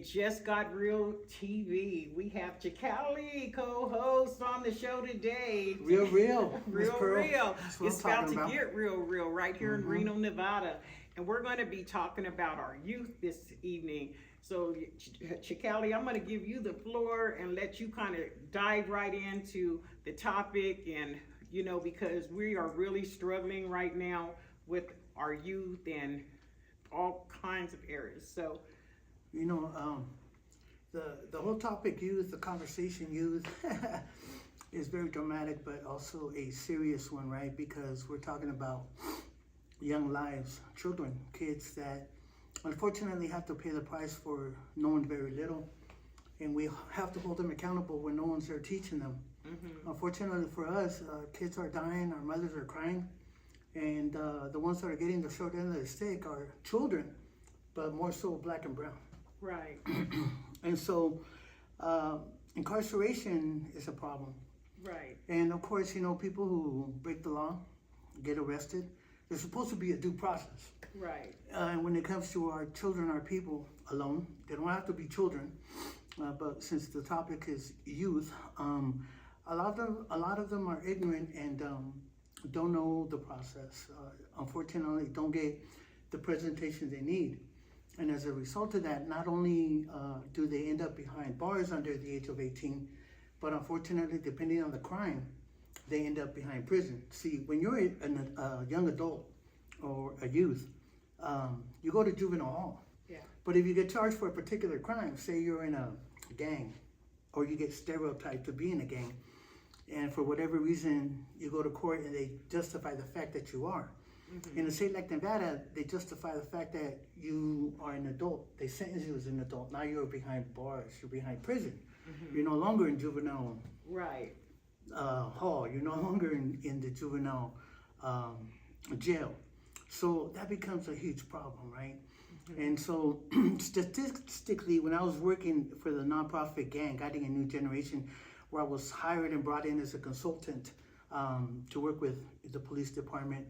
It just got real TV. We have Chicali co-host on the show today. Real, Miss Real, Pearl. real. That's what It's I'm about talking to about. get real right here in Reno, Nevada. And we're going to be talking about our youth this evening. So, Chicali, I'm going to give you the floor and let you kind of dive right into the topic. And, you know, because we are really struggling right now with our youth and all kinds of areas. So, You know, the whole topic youth, the conversation youth, is very dramatic, but also a serious one, right? Because we're talking about young lives, children, kids that unfortunately have to pay the price for knowing very little, and we have to hold them accountable when no one's there teaching them. Unfortunately for us, kids are dying, our mothers are crying, and the ones that are getting the short end of the stick are children, but more so black and brown. right. And so incarceration is a problem. Right. And of course, you know, people who break the law get arrested. There's supposed to be a due process. Right. And when it comes to our children, our people alone, they don't have to be children. But since the topic is youth, a lot of them are ignorant and don't know the process. Unfortunately, don't get the presentation they need. And as a result of that, not only do they end up behind bars under the age of 18, but unfortunately, depending on the crime, they end up behind prison. See, when you're a young adult or a youth, you go to juvenile hall. Yeah. But if you get charged for a particular crime, say you're in a gang, or you get stereotyped to be in a gang, and for whatever reason, you go to court and they justify the fact that you are. In a state like Nevada, they justify the fact that you are an adult. They sentence you as an adult. Now you're behind bars. You're behind prison. You're no longer in juvenile Right. hall. You're no longer in the juvenile jail. So that becomes a huge problem, right? And so statistically, when I was working for the nonprofit gang, Guiding a New Generation, where I was hired and brought in as a consultant to work with the police department,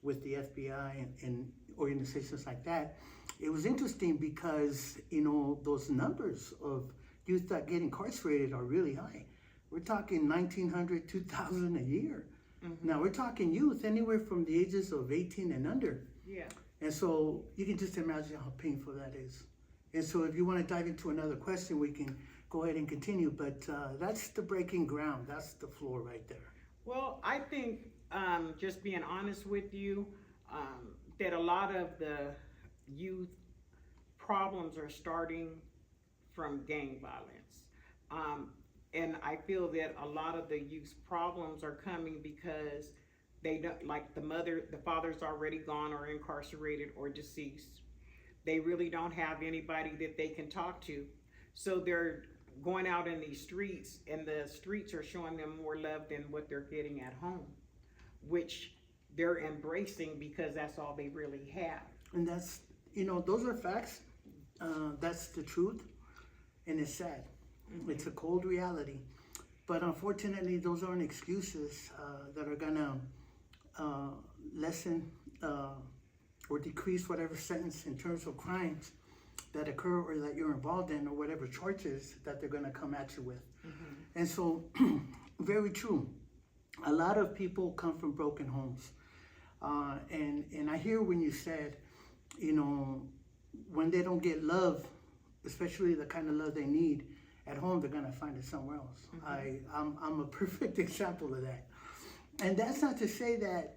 with the FBI and organizations like that, it was interesting because, you know, those numbers of youth that get incarcerated are really high. We're talking 1,900, 2,000 a year. Now we're talking youth anywhere from the ages of 18 and under. Yeah. And so you can just imagine how painful that is. And so if you want to dive into another question, we can go ahead and continue, but that's the breaking ground. That's the floor right there. Well, I think just being honest with you, that a lot of the youth problems are starting from gang violence. And I feel that a lot of the youth problems are coming because they don't, like the father's already gone or incarcerated or deceased. They really don't have anybody that they can talk to. So they're going out in these streets, and the streets are showing them more love than what they're getting at home, which they're embracing because that's all they really have. And that's, you know, those are facts. That's the truth. And it's sad. It's a cold reality. But unfortunately, those aren't excuses that are going to lessen or decrease whatever sentence in terms of crimes that occur or that you're involved in, or whatever charges that they're going to come at you with. And so, very true. A lot of people come from broken homes. And I hear when you said, you know, when they don't get love, especially the kind of love they need at home, they're going to find it somewhere else. I'm a perfect example of that. And that's not to say that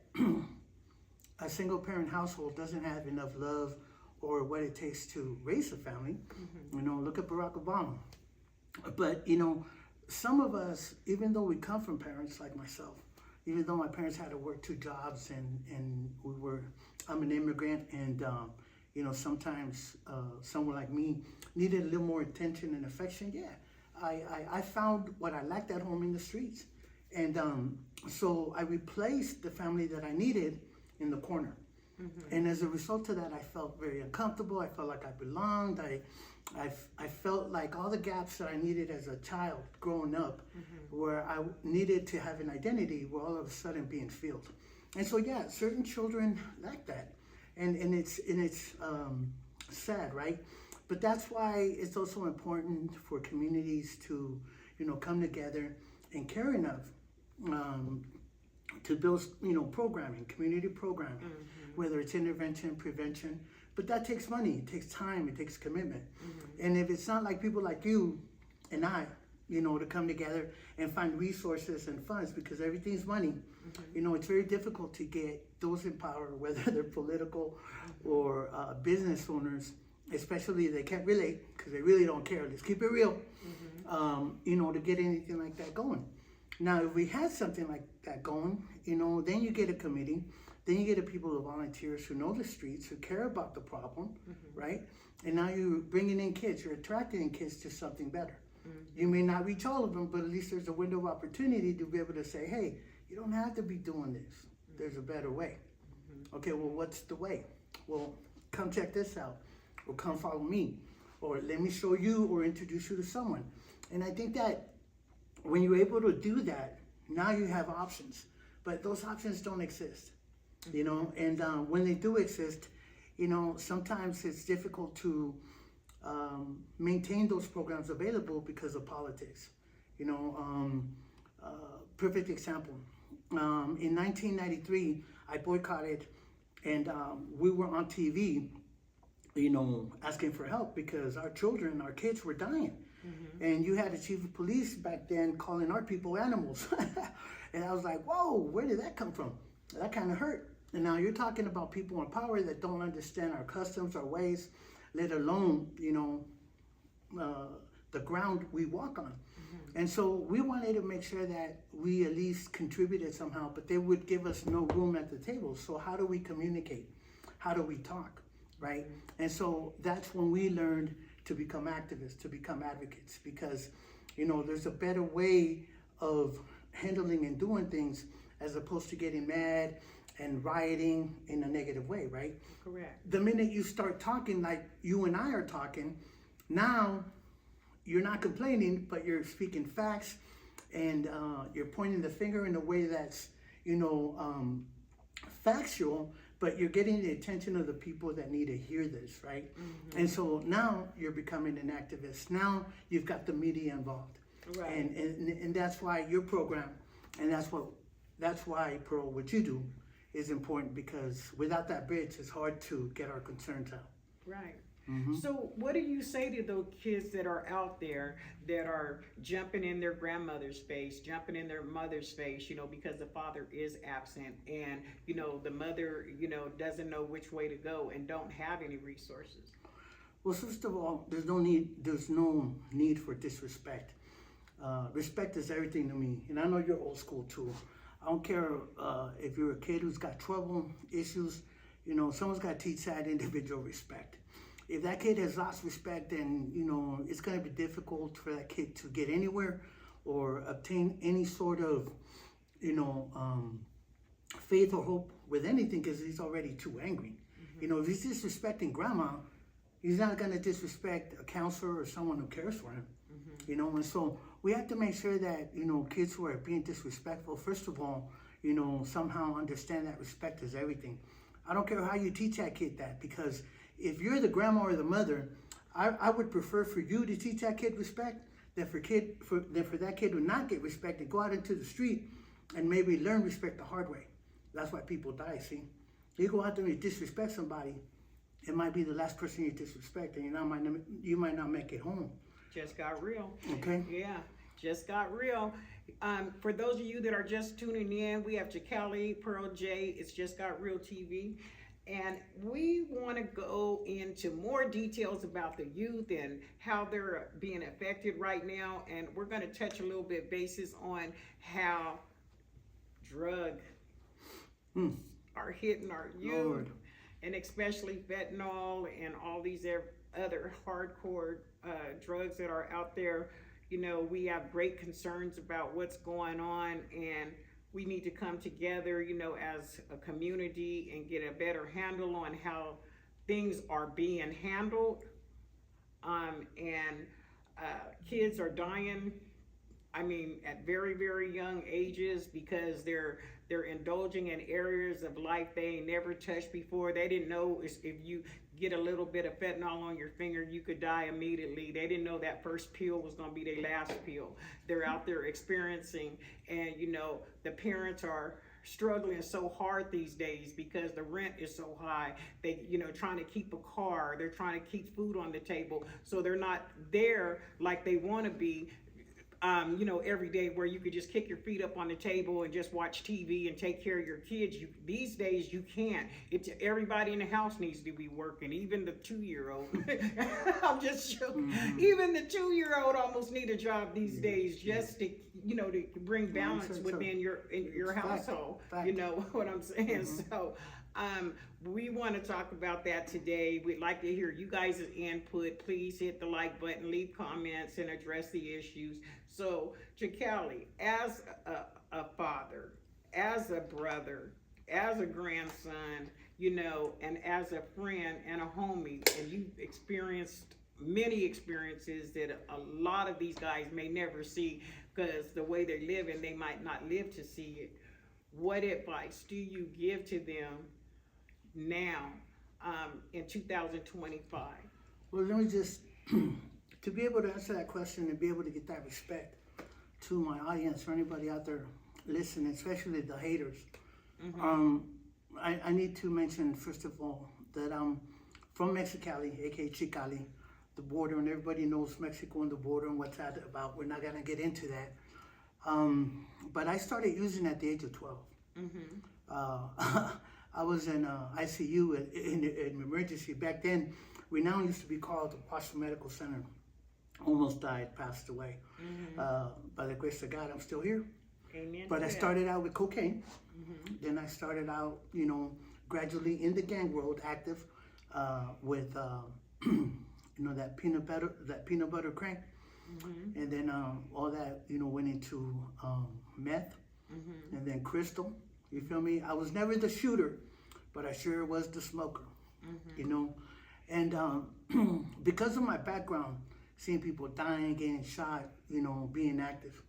a single parent household doesn't have enough love or what it takes to raise a family. You know, look at Barack Obama. But, you know, some of us, even though we come from parents like myself, even though my parents had to work 2 jobs and I'm an immigrant, and, you know, sometimes someone like me needed a little more attention and affection, yeah. I found what I lacked at home in the streets. And so I replaced the family that I needed in the corner. And as a result of that, I felt very uncomfortable. I felt like I belonged. I felt like all the gaps that I needed as a child growing up, where I needed to have an identity, were all of a sudden being filled. And so, yeah, certain children lack that. And it's sad, right? But that's why it's also important for communities to, come together and care enough to build, programming, community programming, whether it's intervention, prevention. But that takes money, it takes time, it takes commitment. And if it's not like people like you and I, to come together and find resources and funds, because everything's money. It's very difficult to get those in power, whether they're political or business owners, especially they can't relate because they really don't care. Let's keep it real, to get anything like that going. Now, if we had something like that going, then you get a committee, then you get a people of volunteers who know the streets, who care about the problem, right? And now you're bringing in kids, you're attracting in kids to something better. You may not reach all of them, but at least there's a window of opportunity to be able to say, hey, you don't have to be doing this. There's a better way. Okay, well, what's the way? Well, come check this out, or come follow me, or let me show you or introduce you to someone. And I think that when you're able to do that, now you have options, but those options don't exist, and when they do exist, sometimes it's difficult to maintain those programs available because of politics. Perfect example. In 1993, I boycotted, and we were on TV, asking for help because our children, our kids were dying. And you had a chief of police back then calling our people animals. And I was like, whoa, where did that come from? That kind of hurt. And now you're talking about people in power that don't understand our customs, our ways, let alone, the ground we walk on. And so we wanted to make sure that we at least contributed somehow, but they would give us no room at the table. So how do we communicate? How do we talk, right? And so that's when we learned to become activists, to become advocates, because, there's a better way of handling and doing things as opposed to getting mad and rioting in a negative way, right? Correct. The minute you start talking like you and I are talking, now you're not complaining, but you're speaking facts, and you're pointing the finger in a way that's, factual, but you're getting the attention of the people that need to hear this, right? And so now you're becoming an activist. Now you've got the media involved. Right. And that's why your program, and that's why, Pearl, what you do is important, because without that bridge, it's hard to get our concerns out. Right. So what do you say to those kids that are out there that are jumping in their grandmother's face, jumping in their mother's face, because the father is absent, and, the mother, doesn't know which way to go and don't have any resources? Well, first of all, there's no need for disrespect. Respect is everything to me, and I know you're old school too. I don't care if you're a kid who's got trouble, issues, someone's got to teach that individual respect. If that kid has lost respect, then, it's going to be difficult for that kid to get anywhere or obtain any sort of, faith or hope with anything, because he's already too angry. If he's disrespecting grandma, he's not going to disrespect a counselor or someone who cares for him. And so we have to make sure that, kids who are being disrespectful, first of all, somehow understand that respect is everything. I don't care how you teach that kid that, because if you're the grandma or the mother, I would prefer for you to teach that kid respect than for that kid to not get respect and go out into the street and maybe learn respect the hard way. That's why people die, see? You go out there and you disrespect somebody, it might be the last person you disrespect, and you might not make it home. Just got real. Okay. Yeah, just got real. For those of you that are just tuning in, we have Chicali, Pearl J. It's Just Got Real TV. And we want to go into more details about the youth and how they're being affected right now. And we're going to touch a little bit basis on how drugs are hitting our youth. Lord. And especially fentanyl and all these other hardcore drugs that are out there. We have great concerns about what's going on, and we need to come together, as a community and get a better handle on how things are being handled. And kids are dying. I mean, at very, very young ages, because they're indulging in areas of life they ain't never touched before. They didn't know if you get a little bit of fentanyl on your finger, you could die immediately. They didn't know that first pill was going to be their last pill. They're out there experiencing, and the parents are struggling so hard these days because the rent is so high. They trying to keep a car, they're trying to keep food on the table, so they're not there like they want to be. Every day, where you could just kick your feet up on the table and just watch TV and take care of your kids. These days you can't. Everybody in the house needs to be working, even the 2-year-old. I'm just joking. Even the 2-year-old almost need a job these days, just to to bring balance within your household. Fact. You know what I'm saying? So we want to talk about that today. We'd like to hear you guys' input. Please hit the like button, leave comments, and address the issues. So, Chicali, as a father, as a brother, as a grandson, and as a friend and a homie, and you've experienced many experiences that a lot of these guys may never see, because the way they live and they might not live to see it. What advice do you give to them now in 2025? Well, let me just, to be able to answer that question and be able to get that respect to my audience, or anybody out there listening, especially the haters, I need to mention, first of all, that I'm from Mexicali, aka Chicali, the border, and everybody knows Mexico and the border and what's that about. We're not going to get into that. But I started using at the age of 12. I was in ICU in emergency. Back then, we now used to be called the Boston Medical Center. Almost died, passed away. By the grace of God, I'm still here. Amen. But I started out with cocaine. Then I started out, gradually in the gang world, active with, that peanut butter crank. And then all that, went into meth, and then crystal. You feel me? I was never the shooter, but I sure was the smoker. And because of my background, seeing people dying, getting shot, being active,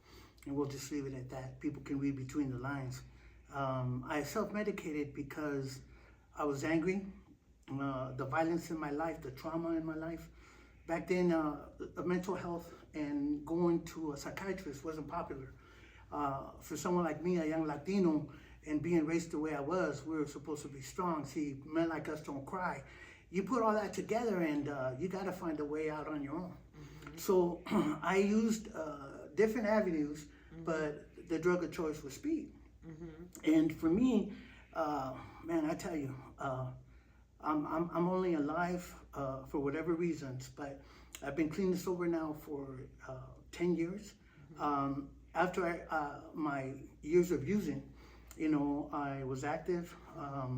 and we'll just leave it at that. People can read between the lines. I self-medicated because I was angry. The violence in my life, the trauma in my life. Back then, mental health and going to a psychiatrist wasn't popular. For someone like me, a young Latino, and being raised the way I was, we were supposed to be strong. See, men like us don't cry. You put all that together, and you got to find a way out on your own. So I used different avenues, but the drug of choice was speed. And for me, man, I tell you, I'm only alive for whatever reasons, but I've been clean and sober now for 10 years. After my years of using, I was active,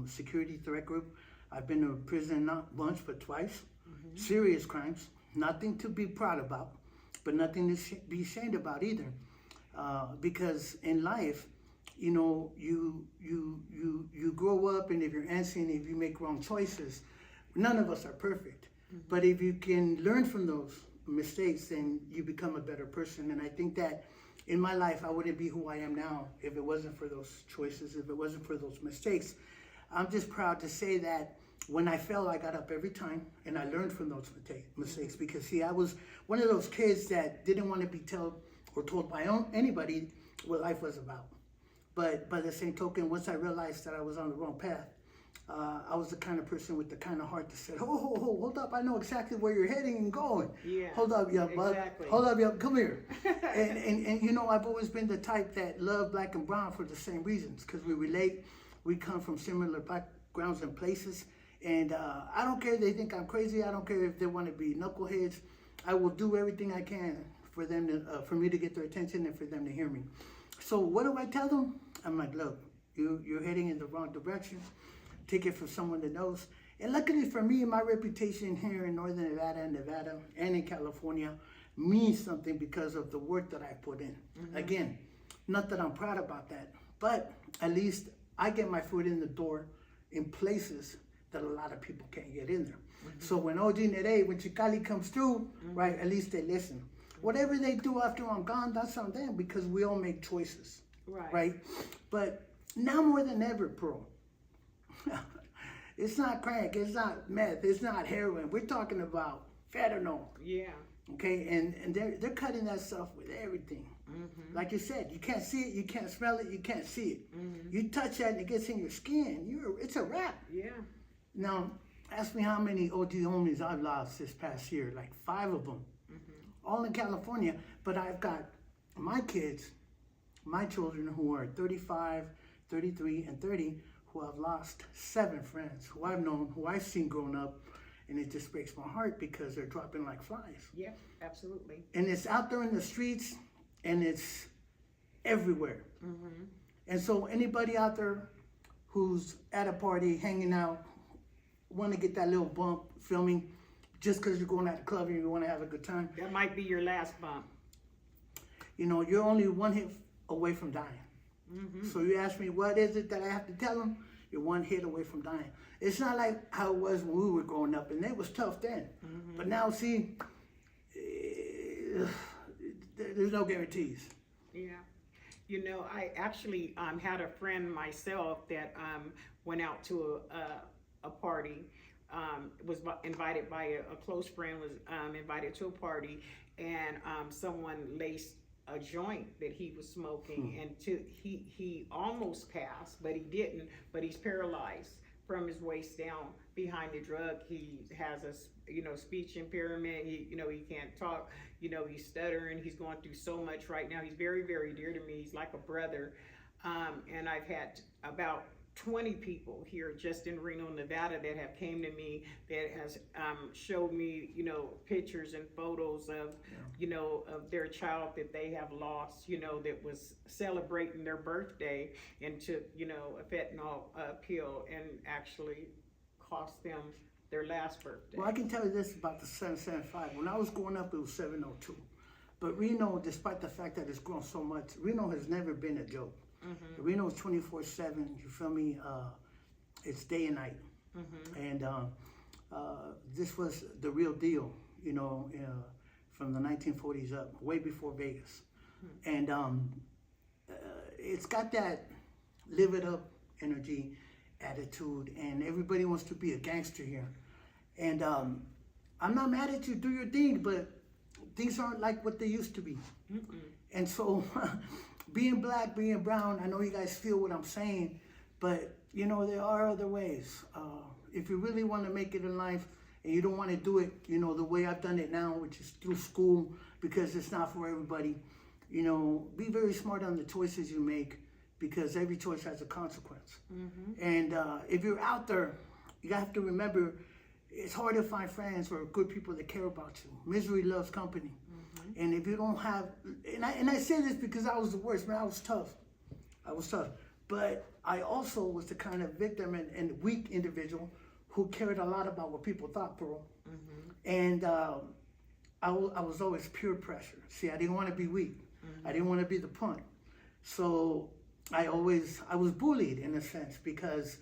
security threat group. I've been to prison not once, but twice. Serious crimes, nothing to be proud about, but nothing to be ashamed about either. Because in life, you grow up, and if you're answering, if you make wrong choices, none of us are perfect. But if you can learn from those mistakes, then you become a better person. And I think that in my life, I wouldn't be who I am now if it wasn't for those choices, if it wasn't for those mistakes. I'm just proud to say that when I fell, I got up every time, and I learned from those mistakes. Because see, I was one of those kids that didn't want to be told by anybody what life was about. But by the same token, once I realized that I was on the wrong path, I was the kind of person with the kind of heart that said, oh, hold up, I know exactly where you're heading and going. Yeah. Hold up, young bud. Exactly. Hold up, young, come here. and I've always been the type that love black and brown for the same reasons, because we relate. We come from similar backgrounds and places. And I don't care if they think I'm crazy. I don't care if they want to be knuckleheads. I will do everything I can for them to, for me to get their attention and for them to hear me. So what do I tell them? I'm like, look, you're heading in the wrong direction. Take it from someone that knows. And luckily for me, my reputation here in Northern Nevada, and in California means something because of the work that I put in. Again, not that I'm proud about that, but at least I get my foot in the door in places that a lot of people can't get in there. So when OG Nere, when Chicali comes through, right, at least they listen. Whatever they do after I'm gone, that's on them because we all make choices, Right. right? But now more than ever, bro, it's not crack, it's not meth, it's not heroin. We're talking about fentanyl, Yeah. okay? And they're cutting that stuff with everything. Like you said, you can't see it, you can't smell it, you can't see it. You touch that and it gets in your skin, it's a wrap. Yeah. Now, ask me how many OG homies I've lost this past year, like 5 of them. All in California, but I've got my kids, my children who are 35, 33, and 30, who I've lost 7 friends, who I've known, who I've seen growing up, and it just breaks my heart because they're dropping like flies. Yeah, absolutely. And it's out there in the streets, and it's everywhere. And so anybody out there who's at a party, hanging out, want to get that little bump, filming, just because you're going at the club and you want to have a good time, That might be your last bump. you know, you're only one hit away from dying. So you ask me, what is it that I have to tell them? You're one hit away from dying. It's not like how it was when we were growing up, and it was tough then. But now, see, there's no guarantees. Yeah. You know, I actually had a friend myself that went out to a party, was invited by a close friend, was invited to a party, and someone laced a joint that he was smoking, and he almost passed, but he didn't, but he's paralyzed from his waist down behind the drug. He has a speech impairment. He can't talk. He's stuttering. He's going through so much right now. He's very, very dear to me. He's like a brother. And I've had about 20 people here just in Reno, Nevada that have came to me that has showed me, pictures and photos of, of their child that they have lost, that was celebrating their birthday and took, a fentanyl pill and actually cost them their last birthday. Well, I can tell you this about the 775. When I was growing up, it was 702. But Reno, despite the fact that it's grown so much, Reno has never been a joke. Reno is 24/7. You feel me? It's day and night. And this was the real deal, from the 1940s up, way before Vegas. And it's got that live it up energy, attitude, and everybody wants to be a gangster here. And I'm not mad at you, do your thing, but things aren't like what they used to be. And so being black, being brown, I know you guys feel what I'm saying, but there are other ways. If you really want to make it in life and you don't want to do it, the way I've done it now, which is through school, because it's not for everybody, be very smart on the choices you make, because every choice has a consequence. And if you're out there, you have to remember, it's hard to find friends or good people that care about you. Misery loves company. And if you don't have, and I say this because I was the worst, man, I was tough. But I also was the kind of victim and weak individual who cared a lot about what people thought, bro. And I was always peer pressure. See, I didn't want to be weak. I didn't want to be the punk. So I was bullied in a sense because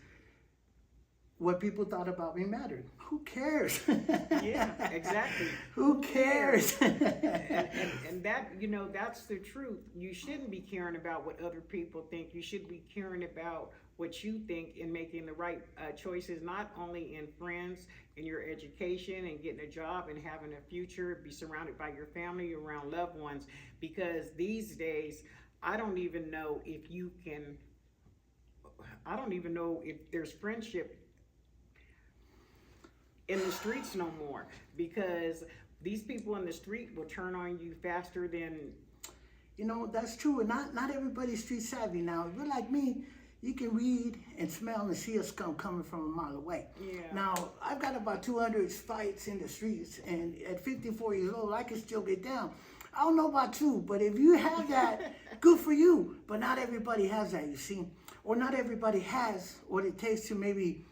what people thought about me mattered. Who cares? Yeah, exactly. Who cares? and that, that's the truth. You shouldn't be caring about what other people think. You should be caring about what you think and making the right choices, not only in friends, in your education, and getting a job and having a future, be surrounded by your family, around loved ones. Because these days, I don't even know if there's friendship in the streets no more, because these people in the street will turn on you faster than... That's true. And not everybody's street savvy now. If you're like me, you can read and smell and see a skunk coming from a mile away. Yeah. Now, I've got about 200 fights in the streets, and at 54 years old, I can still get down. I don't know about you, but if you have that, good for you. But not everybody has that, you see. Or not everybody has what it takes to maybe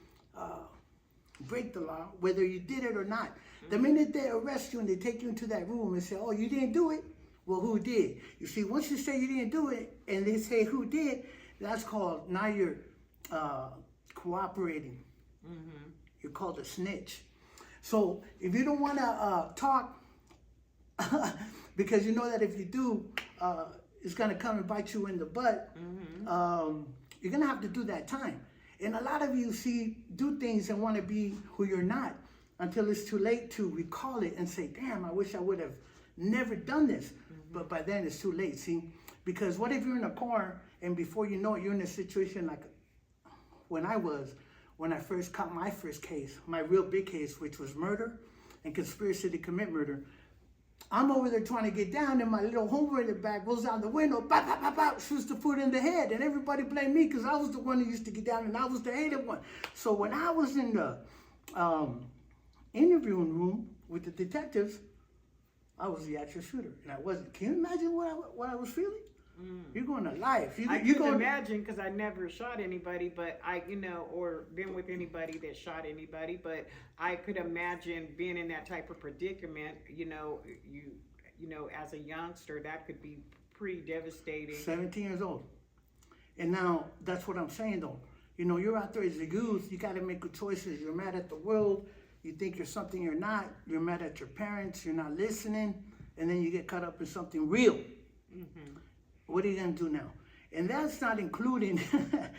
break the law, whether you did it or not. The minute they arrest you and they take you into that room and say, oh, you didn't do it? Well, who did? You see, once you say you didn't do it and they say who did, that's called, now you're cooperating. You're called a snitch. So if you don't want to talk, because you know that if you do, it's gonna come and bite you in the butt. You're gonna have to do that time. And a lot of you do things and want to be who you're not until it's too late to recall it and say, damn, I wish I would have never done this. But by then it's too late, see? Because what if you're in a car and before you know it, you're in a situation like when I first caught my first case, my real big case, which was murder and conspiracy to commit murder. I'm over there trying to get down, and my little homeboy in the back rolls down the window, bop, bop, bop, bop, shoots the foot in the head, and everybody blamed me because I was the one who used to get down, and I was the hated one. So when I was in the interviewing room with the detectives, I was the actual shooter, and I wasn't. Can you imagine what I was feeling? You're going to life. I can imagine because I never shot anybody, but or been with anybody that shot anybody. But I could imagine being in that type of predicament. You as a youngster, that could be pretty devastating. 17 years old, and now that's what I'm saying though. You're out there as a youth. You got to make good choices. You're mad at the world. You think you're something you're not. You're mad at your parents. You're not listening, and then you get caught up in something real. What are you going to do now? And that's not including, where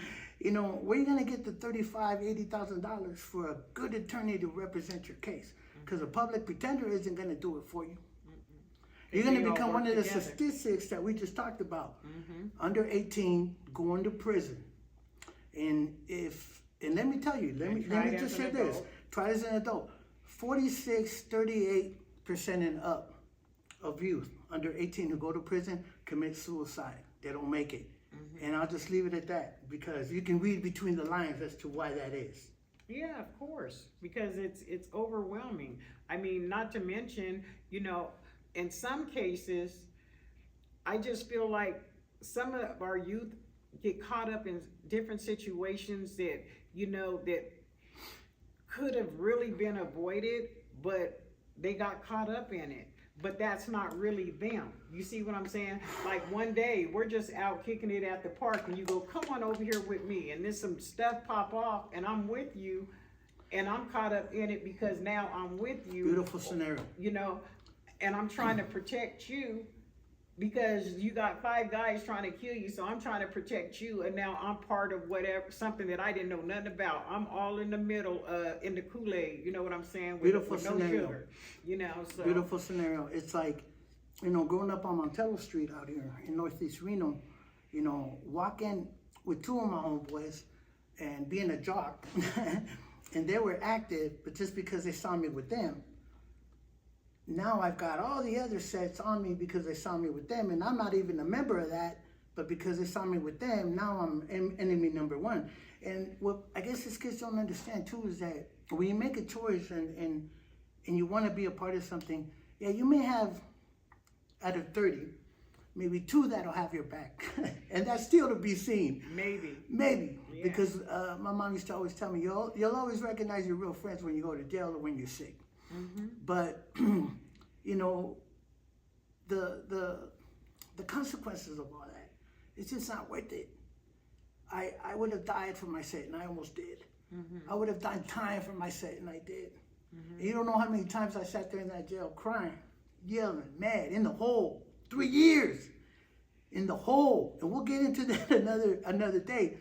you're going to get the $35,000, $80,000 for a good attorney to represent your case. Because a public pretender isn't going to do it for you. You're going to become one of the statistics that we just talked about. Under 18, going to prison. And let me tell you, let me just say this. Try as an adult. 38% and up of youth under 18 who go to prison commit suicide. They don't make it. And I'll just leave it at that because you can read between the lines as to why that is. Yeah, of course, because it's overwhelming. I mean, not to mention, in some cases, I just feel like some of our youth get caught up in different situations that, that could have really been avoided, but they got caught up in it. But that's not really them. You see what I'm saying? Like one day we're just out kicking it at the park and you go, come on over here with me. And then some stuff pop off and I'm with you and I'm caught up in it because now I'm with you. Beautiful scenario. And I'm trying to protect you because you got 5 guys trying to kill you. So I'm trying to protect you. And now I'm part of something that I didn't know nothing about. I'm all in the middle, in the Kool-Aid. You know what I'm saying? Beautiful with scenario. No sugar, so. Beautiful scenario. It's like, growing up on Montello Street out here in Northeast Reno, walking with 2 of my homeboys and being a jock. And they were active, but just because they saw me with them, now I've got all the other sets on me because they saw me with them, and I'm not even a member of that, but because they saw me with them, now I'm enemy number 1. And what I guess these kids don't understand too is that when you make a choice and you want to be a part of something, yeah, you may have out of 30, maybe 2 that'll have your back, and that's still to be seen. Maybe. Yeah. Because my mom used to always tell me, you'll always recognize your real friends when you go to jail or when you're sick. But the consequences of all that, it's just not worth it. I would have died for my set, and I almost did. I would have done time for my set, and I did. And you don't know how many times I sat there in that jail crying, yelling, mad, in the hole, 3 years in the hole. And we'll get into that another day,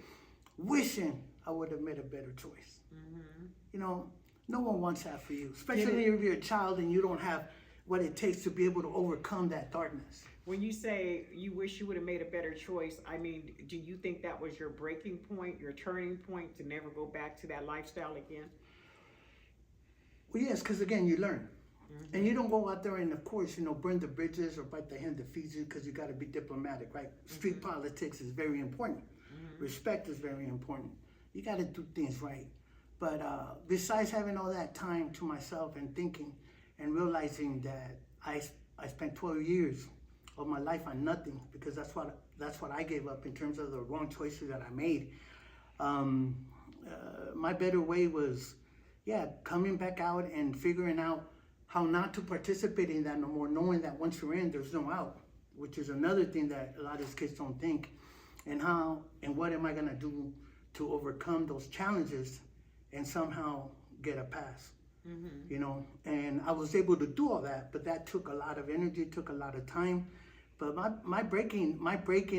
wishing I would have made a better choice. No one wants that for you, especially if you're a child and you don't have what it takes to be able to overcome that darkness. When you say you wish you would have made a better choice, I mean, do you think that was your breaking point, your turning point to never go back to that lifestyle again? Well, yes, because again, you learn. And you don't go out there and, of course, burn the bridges or bite the hand that feeds you because you got to be diplomatic, right? Street politics is very important. Respect is very important. You got to do things right. But besides having all that time to myself and thinking and realizing that I spent 12 years of my life on nothing because that's what I gave up in terms of the wrong choices that I made. My better way was, coming back out and figuring out how not to participate in that no more, knowing that once you're in, there's no out, which is another thing that a lot of these kids don't think. And what am I gonna do to overcome those challenges and somehow get a pass? you know, and I was able to do all that, but that took a lot of energy, took a lot of time. But my breaking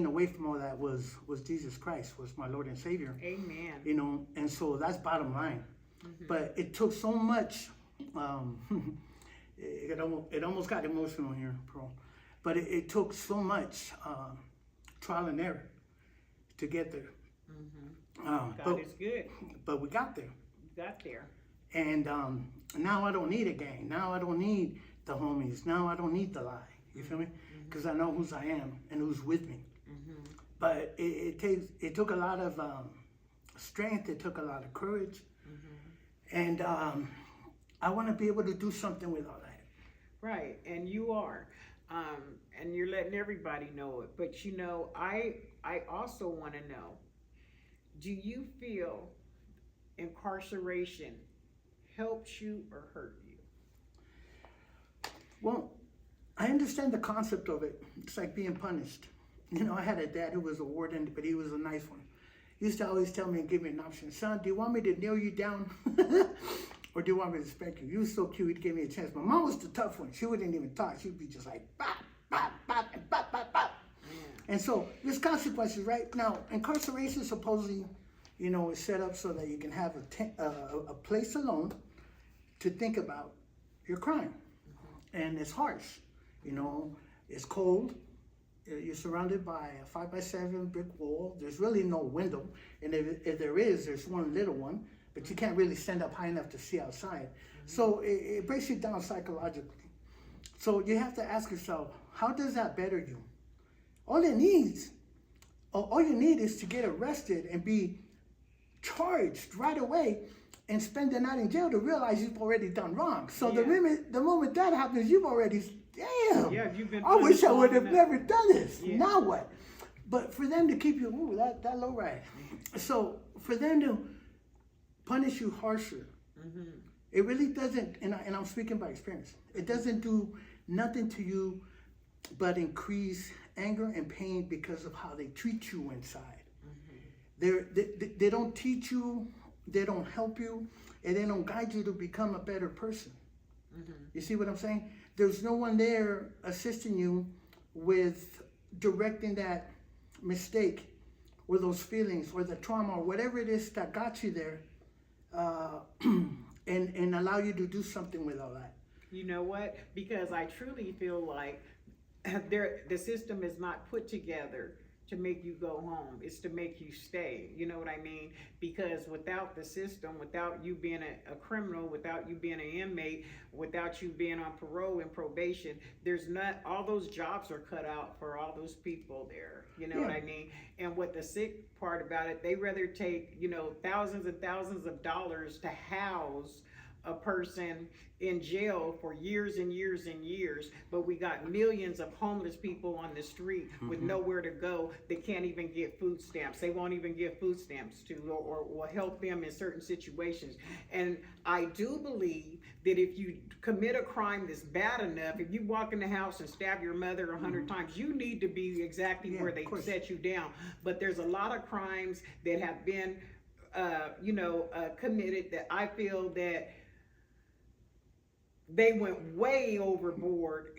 away from all that was Jesus Christ, was my Lord and Savior. Amen. You know, and so that's bottom line. But it took so much. It almost got emotional here, bro. But it took so much trial and error to get there. God is good. But we got there. You got there. And now I don't need a gang. Now I don't need the homies. Now I don't need the lie. You feel me? Because I know whose I am and who's with me. But it took a lot of strength. It took a lot of courage. And I want to be able to do something with all that. Right, and you are. And you're letting everybody know it. But you know, I also want to know, do you feel incarceration helps you or hurt you? Well, I understand the concept of it. It's like being punished. You know, I had a dad who was a warden, but he was a nice one. He used to always tell me and give me an option. Son, do you want me to nail you down? Or do you want me to spank you? You was so cute, he'd give me a chance. My mom was the tough one. She wouldn't even talk. She'd be just like, bop, bop, bop, and bop, bop, bop. And so there's consequences, right? Now, incarceration supposedly, you know, is set up so that you can have a place alone to think about your crime. And it's harsh, you know, it's cold. You're surrounded by a 5x7 brick wall. There's really no window. And if there is, there's one little one, but you can't really stand up high enough to see outside. So it breaks you down psychologically. So you have to ask yourself, how does that better you? All you need is to get arrested and be charged right away and spend the night in jail to realize you've already done wrong. So the moment that happens, you've already, damn, you've been I wish I would have enough. never done this. Yeah. Now what? But for them to keep you, ooh, that low ride. So for them to punish you harsher, it really doesn't, and I'm speaking by experience, it doesn't do nothing to you but increase anger and pain because of how they treat you inside. They don't teach you, they don't help you, and they don't guide you to become a better person. You see what I'm saying? There's no one there assisting you with directing that mistake or those feelings or the trauma or whatever it is that got you there, and allow you to do something with all that. You know what? Because I truly feel like the system is not put together to make you go home. It's to make you stay. You know what I mean? Because without the system, without you being a criminal, without you being an inmate, without you being on parole and probation, there's not, all those jobs are cut out for all those people there. You know what I mean? And what the sick part about it, they rather take, you know, thousands and thousands of dollars to house a person in jail for years and years and years, but we got millions of homeless people on the street with nowhere to go. They can't even get food stamps. They won't even give food stamps to or help them in certain situations. And I do believe that if you commit a crime that's bad enough, if you walk in the house and stab your mother 100 times, you need to be exactly where they set you down. But there's a lot of crimes that have been committed that I feel that they went way overboard.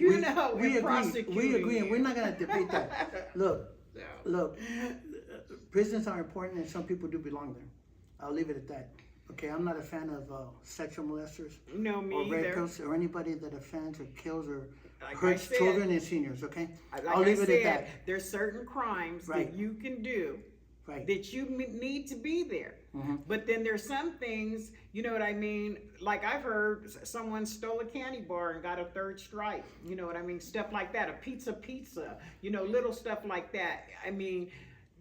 We agree, and we're not going to debate that. Look, prisons are important, and some people do belong there. I'll leave it at that. Okay, I'm not a fan of sexual molesters, no, me or rapists, or anybody that offends or kills or hurts children and seniors. Okay, I'll leave it at that. There's certain crimes that you can do. That you need to be there. But then there's some things, you know what I mean? Like I've heard someone stole a candy bar and got a 3rd stripe. You know what I mean? Stuff like that. A pizza, you know, little stuff like that. I mean,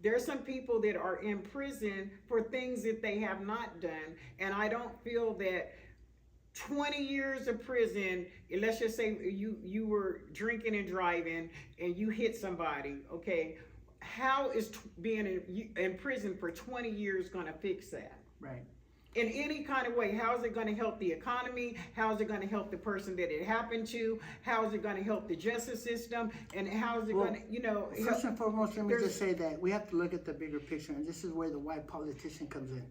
there's some people that are in prison for things that they have not done. And I don't feel that 20 years of prison, let's just say you were drinking and driving and you hit somebody, okay? How is being in prison for 20 years going to fix that? Right. In any kind of way, how is it going to help the economy? How is it going to help the person that it happened to? How is it going to help the justice system? And how is it going to, you know? First and foremost, let me just say that we have to look at the bigger picture, and this is where the white politician comes in.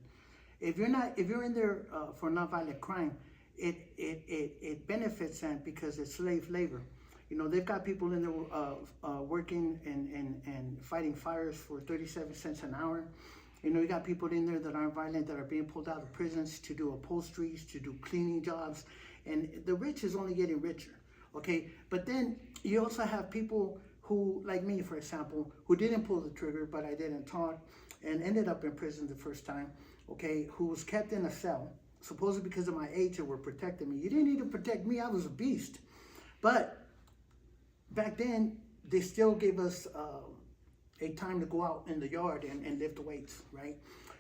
If you're in there for nonviolent crime, it benefits them because it's slave labor. You know, they've got people in there working and fighting fires for 37 cents an hour. You know, you got people in there that aren't violent, that are being pulled out of prisons to do upholsteries, to do cleaning jobs, and the rich is only getting richer, okay? But then you also have people who, like me, for example, who didn't pull the trigger, but I didn't talk, and ended up in prison the first time, okay, who was kept in a cell, supposedly because of my age, and were protecting me. You didn't need to protect me, I was a beast. But back then, they still gave us a time to go out in the yard and lift weights, right?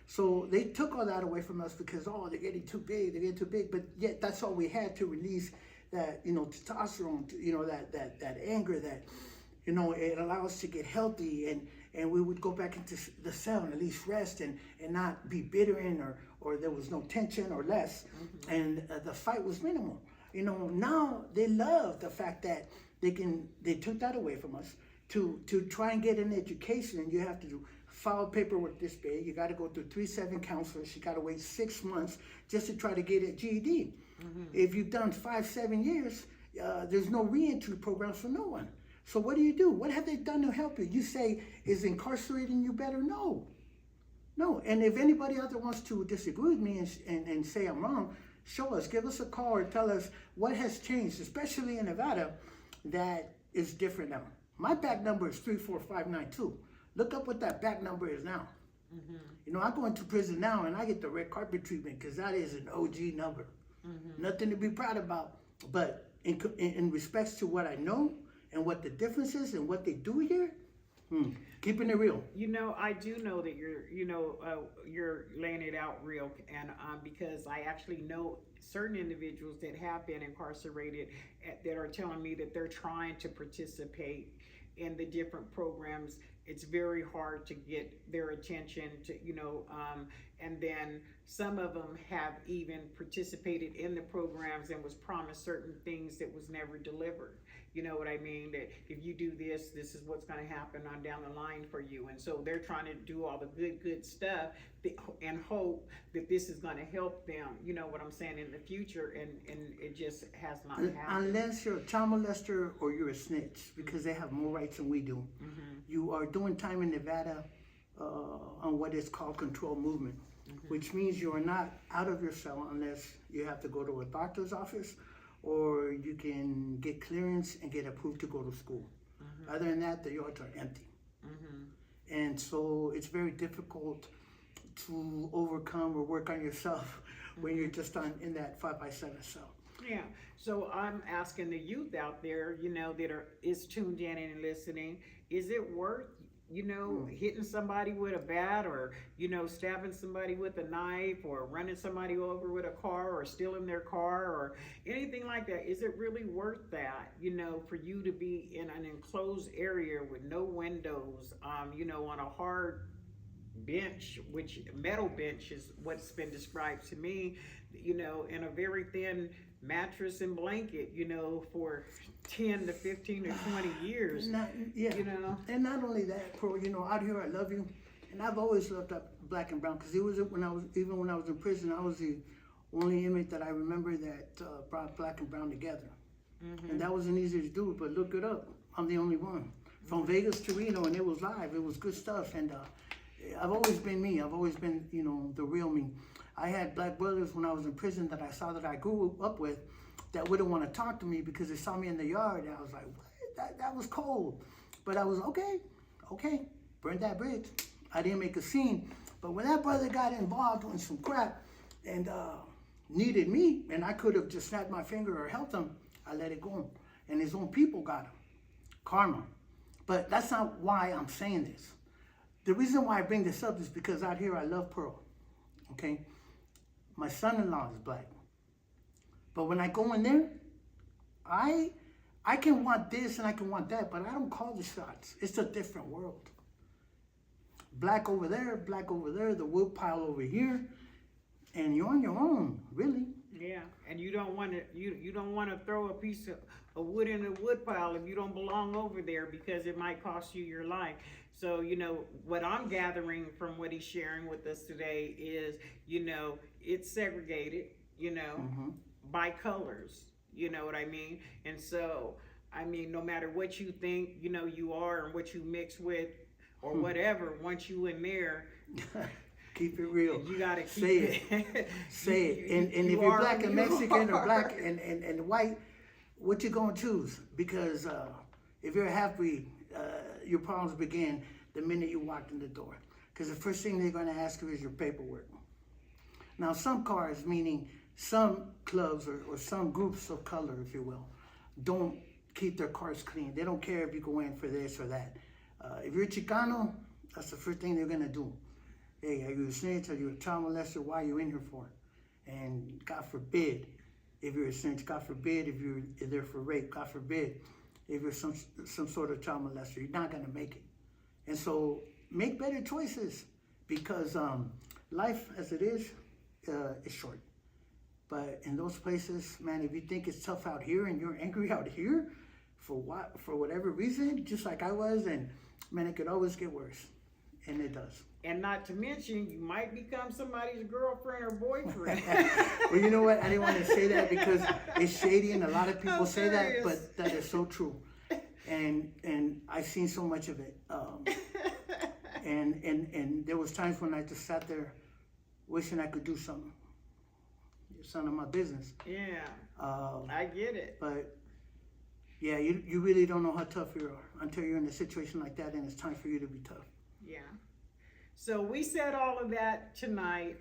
So they took all that away from us because, oh, they're getting too big, but yet that's all we had to release that, you know, testosterone, you know, that anger, that, you know, it allowed us to get healthy, and we would go back into the cell and at least rest and not be bitter or there was no tension or less, and the fight was minimal. You know, now they love the fact that they took that away from us. To try and get an education, you have to file paperwork this big. You got to go through 3-7 counselors. You got to wait 6 months just to try to get a GED. If you've done 5-7 years, there's no reentry programs for no one. So what do? What have they done to help you? You say, is incarcerating you better? No. And if anybody out there wants to disagree with me and say I'm wrong, show us, give us a call, or tell us what has changed, especially in Nevada, that is different now. My back number is 34592. Look up what that back number is now. You know, I go into prison now and I get the red carpet treatment because that is an OG number. Nothing to be proud about. But in respects to what I know and what the difference is and what they do here, keeping it real. You know, I do know that you're laying it out real, and because I actually know certain individuals that have been incarcerated that are telling me that they're trying to participate in the different programs. It's very hard to get their attention to, and then some of them have even participated in the programs and was promised certain things that was never delivered. You know what I mean? That if you do this, this is what's going to happen on down the line for you. And so they're trying to do all the good stuff and hope that this is going to help them, you know what I'm saying, in the future. And it just has not happened. Unless you're a child molester or you're a snitch, because they have more rights than we do. You are doing time in Nevada on what is called controlled movement, which means you are not out of your cell unless you have to go to a doctor's office or you can get clearance and get approved to go to school. Other than that, the yards are empty. And so it's very difficult to overcome or work on yourself when you're just in that 5x7 cell. Yeah, so I'm asking the youth out there, that is tuned in and listening, is it worth, hitting somebody with a bat or, stabbing somebody with a knife or running somebody over with a car or stealing their car or anything like that? Is it really worth that, for you to be in an enclosed area with no windows, on a hard bench, which metal bench is what's been described to me, in a very thin mattress and blanket, for 10 to 15 to 20 years. And not only that, Pearl, out here I love you, and I've always loved black and brown, because when I was in prison, I was the only inmate that I remember that brought black and brown together. And that wasn't easy to do, but look it up. I'm the only one. From Vegas to Reno, and it was live. It was good stuff, and I've always been me. I've always been, the real me. I had black brothers when I was in prison that I saw that I grew up with that wouldn't want to talk to me because they saw me in the yard. And I was like, what? That was cold. But I was, okay, burn that bridge. I didn't make a scene. But when that brother got involved in some crap and needed me, and I could have just snapped my finger or helped him, I let it go. And his own people got him. Karma. But that's not why I'm saying this. The reason why I bring this up is because out here I love Pearl, okay? My son-in-law is black. But when I go in there, I can want this and I can want that, but I don't call the shots. It's a different world. Black over there, the wood pile over here, and you're on your own, really. Yeah, and don't want to you don't want to throw a piece of wood in a wood pile if you don't belong over there, because it might cost you your life. So, what I'm gathering from what he's sharing with us today is, it's segregated, by colors. You know what I mean? And so, I mean, no matter what you think, you are and what you mix with or whatever, once you in there, keep it real. you gotta keep Say it. Say it. And if you're black and Mexican or black and white, what you gonna choose? Because if you're a half-breed, your problems begin the minute you walked in the door. Because the first thing they're gonna ask you is your paperwork. Now, some cars, meaning some clubs or some groups of color, if you will, don't keep their cars clean. They don't care if you go in for this or that. If you're Chicano, that's the first thing they're gonna do. Hey, are you a snitch? Are you a child molester? Why are you in here for? And God forbid, if you're a snitch, God forbid if you're there for rape, God forbid if you're some sort of child molester, you're not gonna make it. And so make better choices, because life as it is short. But in those places, man, if you think it's tough out here and you're angry out here for whatever reason, just like I was, and man, it could always get worse, and it does. And not to mention, you might become somebody's girlfriend or boyfriend. Well, you know what? I didn't want to say that because it's shady, and a lot of people say that, serious. but that is so true. And I've seen so much of it. And there was times when I just sat there wishing I could do something. It's none of my business. Yeah, I get it. But yeah, you really don't know how tough you are until you're in a situation like that, and it's time for you to be tough. Yeah. So we said all of that tonight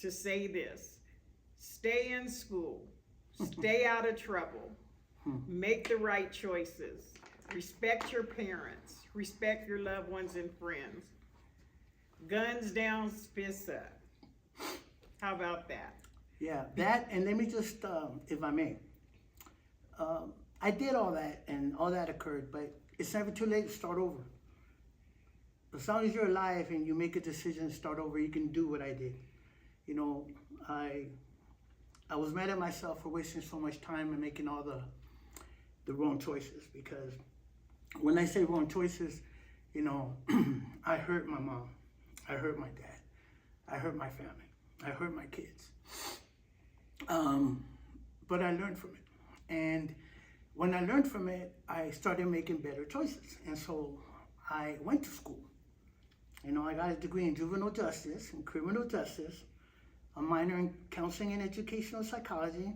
to say this: stay in school, stay out of trouble, make the right choices, respect your parents, respect your loved ones and friends. Guns down, fists up. How about that? Yeah, that, and let me just, if I may, I did all that, and all that occurred, but it's never too late to start over. As long as you're alive and you make a decision to start over, you can do what I did. I was mad at myself for wasting so much time and making all the wrong choices, because when I say wrong choices, I hurt my mom, I hurt my dad, I hurt my family, I hurt my kids. But I learned from it. And when I learned from it, I started making better choices. And so I went to school. I got a degree in juvenile justice and criminal justice, a minor in counseling and educational psychology,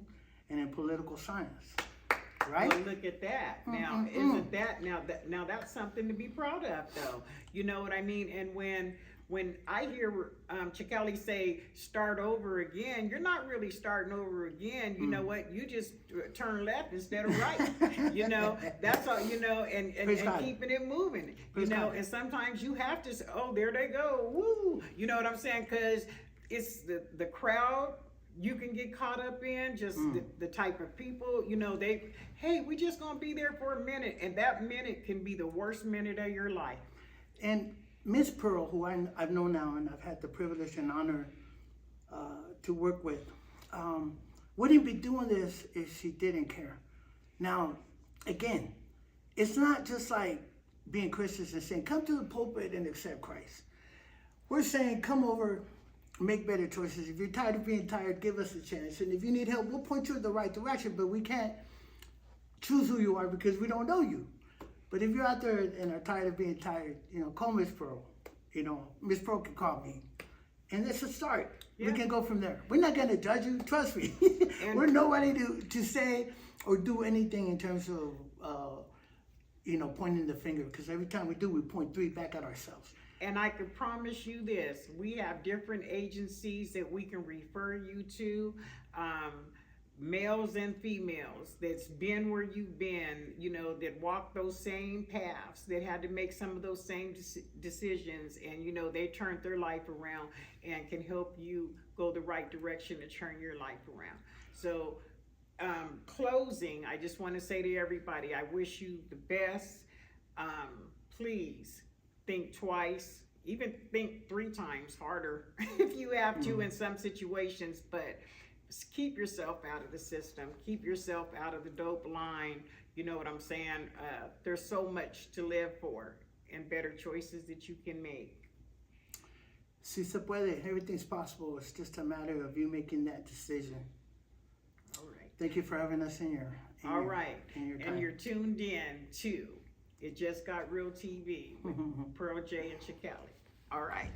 and in political science. Right? Well, look at that. Now, isn't that now that's something to be proud of, though. You know what I mean? And when I hear Chicali say start over again, you're not really starting over again. You know what? You just turn left instead of right. That's all, and keeping it moving. And sometimes you have to say, oh, there they go. Woo. You know what I'm saying? Because it's the crowd you can get caught up in, just the type of people, hey, we just gonna be there for a minute, and that minute can be the worst minute of your life. And Miss Pearl, who I've known now and I've had the privilege and honor to work with, wouldn't be doing this if she didn't care. Now, again, it's not just like being Christians and saying, come to the pulpit and accept Christ. We're saying, come over, make better choices. If you're tired of being tired, give us a chance. And if you need help, we'll point you in the right direction, but we can't choose who you are because we don't know you. But if you're out there and are tired of being tired, call Miss Pearl. Miss Pearl can call me. And that's a start. Yeah. We can go from there. We're not going to judge you. Trust me. We're nobody to say or do anything in terms of, pointing the finger. Because every time we do, we point 3 back at ourselves. And I can promise you this. We have different agencies that we can refer you to. Males and females that's been where you've been, that walked those same paths, that had to make some of those same decisions, and they turned their life around and can help you go the right direction to turn your life around. So closing, I just want to say to everybody, I wish you the best. Please think twice, even think 3 times harder if you have to in some situations, but keep yourself out of the system. Keep yourself out of the dope line. You know what I'm saying? There's so much to live for and better choices that you can make. Si se puede. Everything's possible. It's just a matter of you making that decision. All right. Thank you for having us in your. All right. In your time. And you're tuned in to It Just Got Real TV with Pearl J and Chicali. All right.